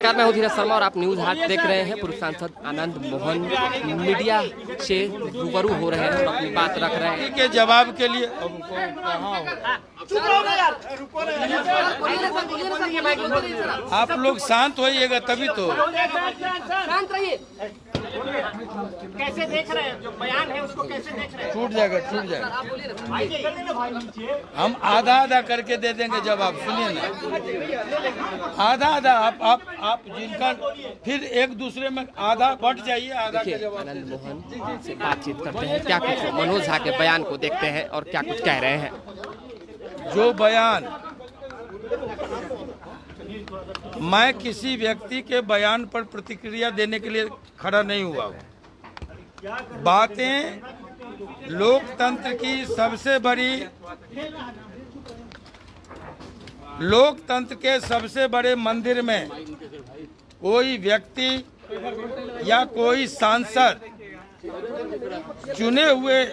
नमस्कार, मैं हूं धीरज शर्मा और आप न्यूज हाट देख रहे हैं। पूर्व सांसद आनंद मोहन मीडिया से रूबरू हो रहे हैं और अपनी बात रख रहे हैं के जवाब के लिए आप लोग शांत होइएगा तभी तो। शांत रहिए। कैसे देख रहे हैं जो बयान है उसको, कैसे देख रहे हैं? छूट जाएगा। हम आधा आधा करके दे देंगे जवाब। सुनिए ना, आधा आधा आप जिनका फिर एक दूसरे में आधा बट जाइए, आधा का जवाब। आनंद मोहन से बातचीत करते हैं, क्या कुछ मनोज झा के बयान को देखते हैं और क्या कुछ कह रहे हैं। जो बयान, मैं किसी व्यक्ति के बयान पर प्रतिक्रिया देने के लिए खड़ा नहीं हुआ हूँ। बातें लोकतंत्र की सबसे बड़ी, लोकतंत्र के सबसे बड़े मंदिर में कोई व्यक्ति या कोई सांसद चुने हुए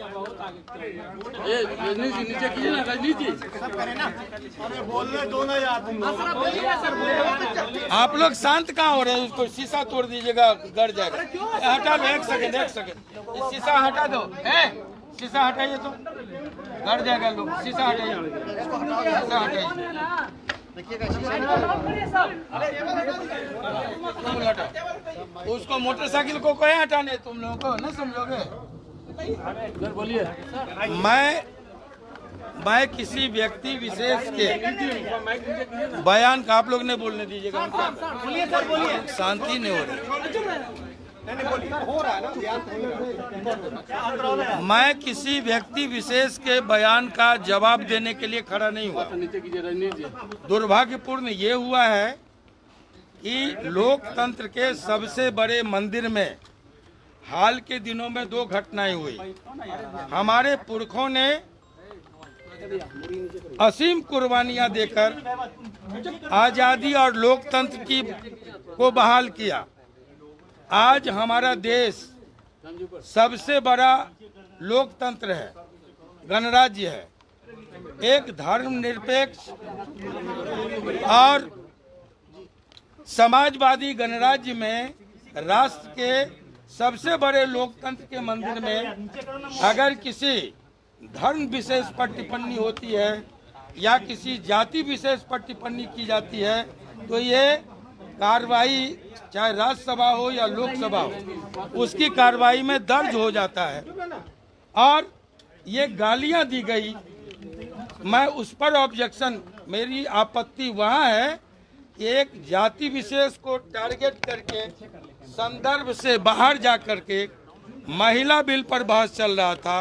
आप लोग शांत कहाँ हो रहे हैं? उसको शीशा तोड़ दीजिएगा, गड़ जाएगा। हटा लो, एक सेकंड। शीशा हटा दो, शीशा हटाइए तो गड़ जाएगा। लोग शीशा हटाइए। उसको मोटरसाइकिल को कहीं हटाने, तुम लोगों को न समझोगे। बोलिए। मैं किसी व्यक्ति विशेष के बयान का, आप लोग ने बोलने दीजिएगा। शांति नहीं हो रही। मैं किसी व्यक्ति विशेष के बयान का जवाब देने के लिए खड़ा नहीं हुआ। दुर्भाग्यपूर्ण ये हुआ है कि लोकतंत्र के सबसे बड़े मंदिर में हाल के दिनों में दो घटनाएं हुई। हमारे पुरखों ने असीम कुर्बानियां देकर आजादी और लोकतंत्र को बहाल किया। आज हमारा देश सबसे बड़ा लोकतंत्र है, गणराज्य है। एक धर्मनिरपेक्ष और समाजवादी गणराज्य में राष्ट्र के सबसे बड़े लोकतंत्र के मंदिर में अगर किसी धर्म विशेष पर टिप्पणी होती है या किसी जाति विशेष पर टिप्पणी की जाती है तो ये कार्रवाई, चाहे राज्यसभा हो या लोकसभा हो, उसकी कार्रवाई में दर्ज हो जाता है। और ये गालियां दी गई, मैं उस पर ऑब्जेक्शन, मेरी आपत्ति वहाँ है कि एक जाति विशेष को टारगेट करके संदर्भ से बाहर जा करके महिला बिल पर बहस चल रहा था,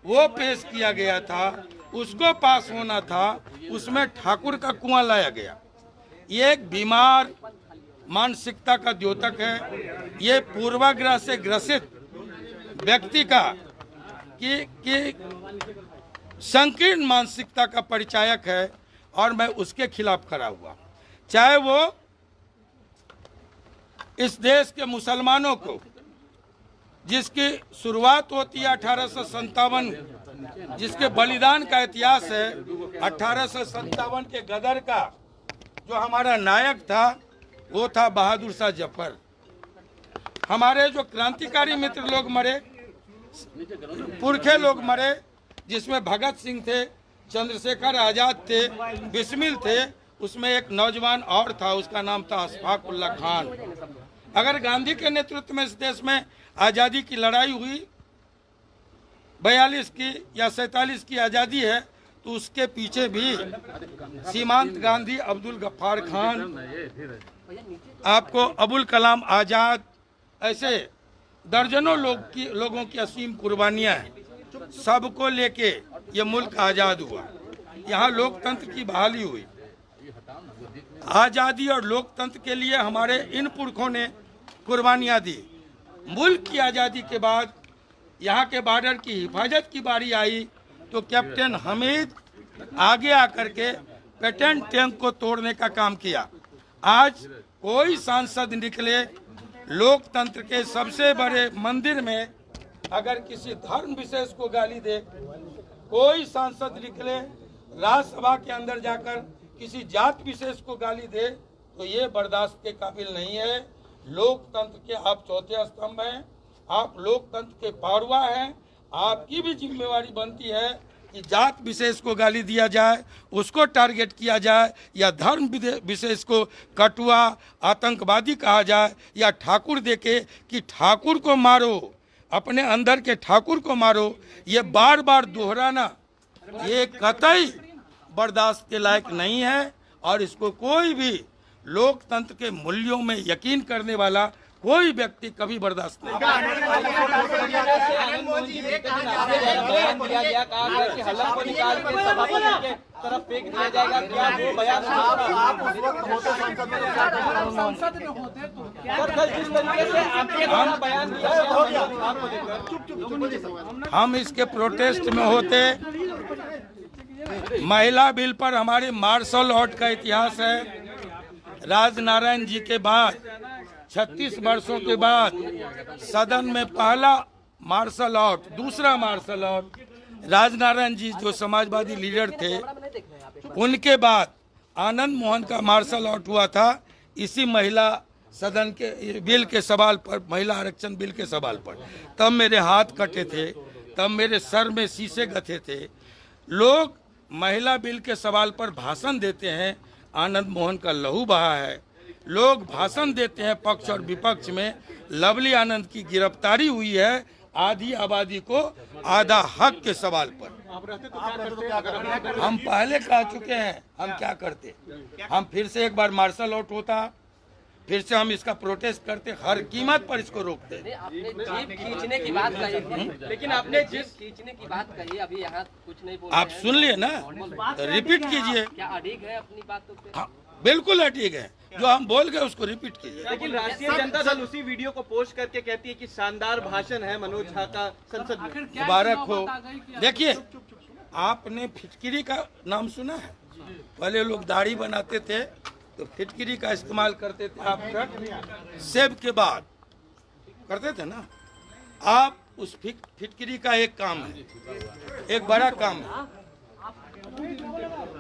वो पेश किया गया था, उसको पास होना था, उसमें ठाकुर का कुआं लाया गया। ये एक बीमार मानसिकता का द्योतक है। ये पूर्वाग्रह से ग्रसित व्यक्ति का कि संकीर्ण मानसिकता का परिचायक है और मैं उसके खिलाफ खड़ा हुआ। चाहे वो इस देश के मुसलमानों को, जिसकी शुरुआत होती है 1857, जिसके बलिदान का इतिहास है, 1857 के गदर का जो हमारा नायक था वो था बहादुर शाह जफर। हमारे जो क्रांतिकारी मित्र लोग मरे, पुरखे लोग मरे, जिसमें भगत सिंह थे, चंद्रशेखर आजाद थे, बिस्मिल थे, उसमें एक नौजवान और था, उसका नाम था अशफाक उल्लाह खान। अगर गांधी के नेतृत्व में इस देश में आज़ादी की लड़ाई हुई, 42 की या 47 की आज़ादी है, तो उसके पीछे भी सीमांत गांधी, अब्दुल गफ्फार खान, आपको अबुल कलाम आज़ाद, ऐसे दर्जनों लोगों की असीम कुर्बानियां हैं। सबको लेके ये मुल्क आज़ाद हुआ। यहाँ लोकतंत्र की बहाली हुई। आज़ादी और लोकतंत्र के लिए हमारे इन पुरखों ने कुर्बानियां दी। मुल्क की आज़ादी के बाद यहाँ के बॉर्डर की हिफाजत की बारी आई तो कैप्टन हमीद आगे आकर के पेटेंट टैंक को तोड़ने का काम किया। आज कोई सांसद निकले लोकतंत्र के सबसे बड़े मंदिर में अगर किसी धर्म विशेष को गाली दे, कोई सांसद निकले राज्यसभा के अंदर जाकर किसी जात विशेष को गाली दे, तो ये बर्दाश्त के काबिल नहीं है। लोकतंत्र के आप चौथे स्तंभ हैं, आप लोकतंत्र के पारवा हैं। आपकी भी जिम्मेवारी बनती है कि जात विशेष को गाली दिया जाए, उसको टारगेट किया जाए, या धर्म विशेष को कटुआ आतंकवादी कहा जाए, या ठाकुर देके कि ठाकुर को मारो, अपने अंदर के ठाकुर को मारो। ये बार बार दोहराना ये कतई बर्दाश्त के लायक नहीं है, और इसको कोई भी लोकतंत्र के मूल्यों में यकीन करने वाला कोई व्यक्ति कभी बर्दाश्त नहीं हम इसके प्रोटेस्ट में होते। महिला बिल पर हमारे मार्शल आर्ट का इतिहास है। राजनारायण जी के बाद 36 वर्षों के बाद सदन में पहला मार्शल आर्ट, दूसरा मार्शल आर्ट राजनारायण जी जो समाजवादी लीडर थे, उनके बाद आनंद मोहन का मार्शल आर्ट हुआ था इसी महिला सदन के बिल के सवाल पर, महिला आरक्षण बिल के सवाल पर। तब मेरे हाथ कटे थे, तब मेरे सर में शीशे गथे थे। लोग महिला बिल के सवाल पर भाषण देते हैं, आनंद मोहन का लहू बहा है। लोग भाषण देते हैं पक्ष और विपक्ष में। लवली आनंद की गिरफ्तारी हुई है आधी आबादी को आधा हक के सवाल पर। हम पहले कह चुके हैं हम क्या करते। हम फिर से एक बार मार्शल आउट होता, फिर से हम इसका प्रोटेस्ट करते, हर कीमत पर इसको रोकते। आपने जीप खींचने की बात कही थी, लेकिन आपने जीप खींचने की बात कही, अभी यहाँ कुछ नहीं बोले। आप सुन लिए ना, तो रिपीट कीजिए। क्या अड़िग है अपनी बातों पे? हाँ, बिल्कुल ठीक है, जो हम बोल गए उसको रिपीट कीजिए। लेकिन राष्ट्रीय जनता दल उसी वीडियो को पोस्ट करके कहती है कि शानदार भाषण है मनोज झा का संसद में। मुबारक हो। देखिए, आपने फिटकिरी का नाम सुना है? पहले लोग दाढ़ी बनाते थे तो फिटकिरी का इस्तेमाल करते थे, आप सेब के बाद करते थे ना। आप उस फिटकिरी का एक काम है, एक बड़ा काम है।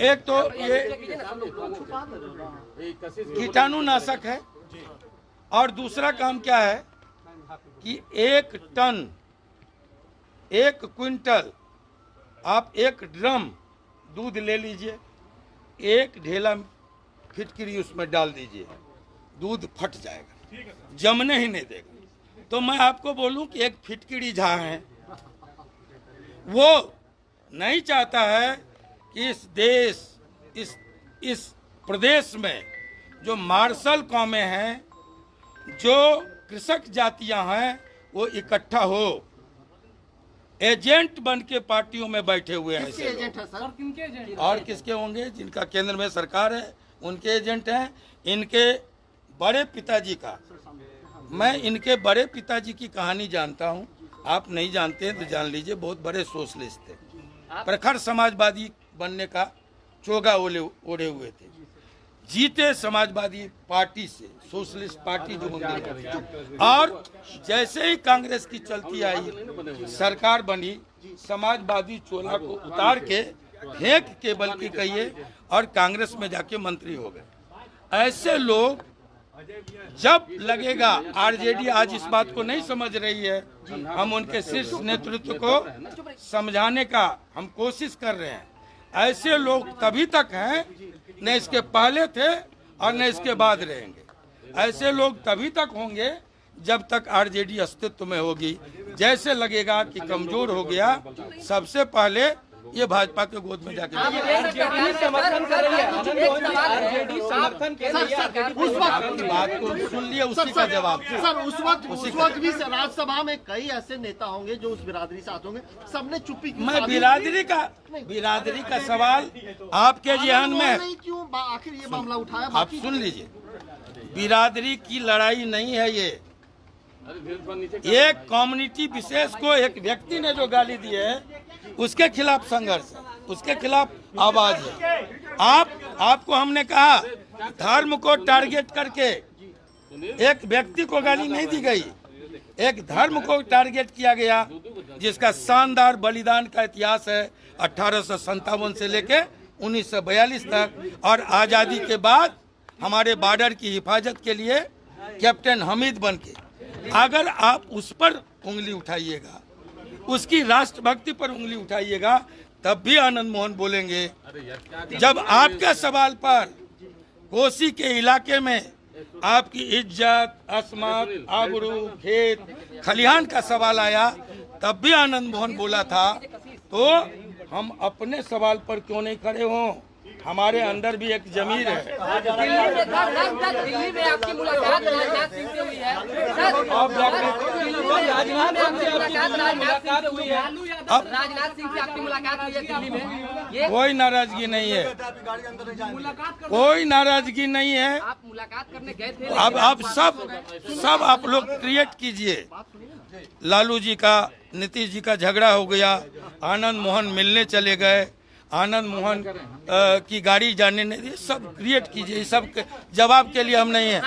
एक तो ये कीटाणुनाशक है, और दूसरा काम क्या है कि 1 टन 1 क्विंटल आप 1 ड्रम दूध ले लीजिए, 1 ढेला फिटकिरी उसमें डाल दीजिए, दूध फट जाएगा, जमने ही नहीं देगा। तो मैं आपको बोलूं कि एक फिटकिरी झा है, वो नहीं चाहता है कि इस देश इस प्रदेश में जो मार्शल कौमें हैं, जो कृषक जातियां हैं, वो इकट्ठा हो। एजेंट बन के पार्टियों में बैठे हुए हैं ऐसे लोग। और किसके होंगे? जिनका केंद्र में सरकार है उनके एजेंट हैं। इनके बड़े पिताजी का, मैं इनके बड़े पिताजी की कहानी जानता हूं, आप नहीं जानते हैं तो जान लीजिए। बहुत बड़े सोशलिस्ट थे, प्रखर समाजवादी बनने का चोगा ओढ़े हुए थे। जीते समाजवादी पार्टी से, सोशलिस्ट पार्टी जो बनी, और जैसे ही कांग्रेस की चलती आई, सरकार बनी, समाजवादी चोला को उतार के फेंक के बल्कि कहिए, और कांग्रेस में जाके मंत्री हो गए। ऐसे लोग जब लगेगा, आरजेडी आज इस बात को नहीं समझ रही है, हम उनके शीर्ष नेतृत्व को समझाने का हम कोशिश कर रहे हैं। ऐसे लोग तभी तक हैं, न इसके पहले थे और न इसके बाद रहेंगे। ऐसे लोग तभी तक होंगे जब तक आरजेडी अस्तित्व में होगी। जैसे लगेगा कि कमजोर हो गया, सबसे पहले ये भाजपा के गोद में जाके समर्थन कर रही है, आरजेडी समर्थन कर रही है। उस वक्त बात को सुन लिए, उसी का जवाब सर उस वक्त भी राज्यसभा में कई ऐसे नेता होंगे जो उस बिरादरी से आते होंगे, सबने चुप्पी की। मैं बिरादरी का सवाल आपके जहन में नहीं, क्यों आखिर ये मामला उठाया? आप सुन लीजिए, बिरादरी की लड़ाई नहीं है ये। एक कम्युनिटी विशेष को एक व्यक्ति ने जो गाली दी है, उसके खिलाफ संघर्ष है, उसके खिलाफ आवाज है। आपको हमने कहा धर्म को टारगेट करके एक व्यक्ति को गाली नहीं दी गई, एक धर्म को टारगेट किया गया, जिसका शानदार बलिदान का इतिहास है 1857 से लेके 1942 तक। और आजादी के बाद हमारे बॉर्डर की हिफाजत के लिए कैप्टन हमीद बन के, अगर आप उस पर उंगली उठाइएगा, उसकी राष्ट्रभक्ति पर उंगली उठाइएगा, तब भी आनंद मोहन बोलेंगे। जब आपके सवाल पर कोसी के इलाके में आपकी इज्जत, अस्मत, आबरू, खेत, खलिहान का सवाल आया, तब भी आनंद मोहन बोला था। तो हम अपने सवाल पर क्यों नहीं खड़े हों? हमारे अंदर भी एक जमीर है। दिल्ली में आपकी मुलाकात राजनाथ सिंह से हुई है। अब राजनाथ सिंह से आपकी मुलाकात हुई है दिल्ली में, ये कोई नाराजगी नहीं है, कोई नाराजगी नहीं है। आप मुलाकात करने गए थे। अब आप सब आप लोग क्रिएट कीजिए। लालू जी का, नीतीश जी का झगड़ा हो गया, आनंद मोहन मिलने चले गए, आनंद मोहन की गाड़ी जाने नहीं दी, सब क्रिएट कीजिए। इस सब के जवाब के लिए हम नहीं है।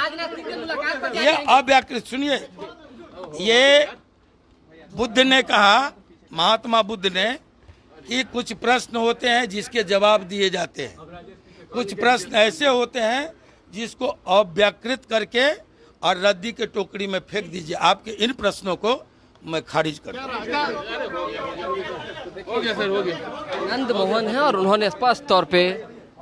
ये अव्याकृत सुनिए, ये बुद्ध ने कहा, महात्मा बुद्ध ने, कि कुछ प्रश्न होते हैं जिसके जवाब दिए जाते हैं, कुछ प्रश्न ऐसे होते हैं जिसको अव्याकृत करके और रद्दी के टोकरी में फेंक दीजिए। आपके इन प्रश्नों को मैं खारिज कर दूं। आनंद मोहन है और उन्होंने स्पष्ट तौर पे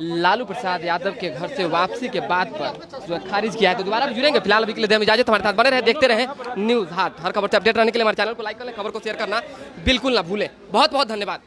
लालू प्रसाद यादव के घर से वापसी के बाद पर जो खारिज किया है। तो दोबारा भी जुड़ेंगे, फिलहाल अभी के लिए दें इजाजत। हमारे साथ बने रहे, देखते रहे न्यूज़ हाट। हर खबर से अपडेट रहने के लिए हमारे चैनल को लाइक कर लें, खबर को शेयर करना बिल्कुल ना भूलें। बहुत बहुत धन्यवाद।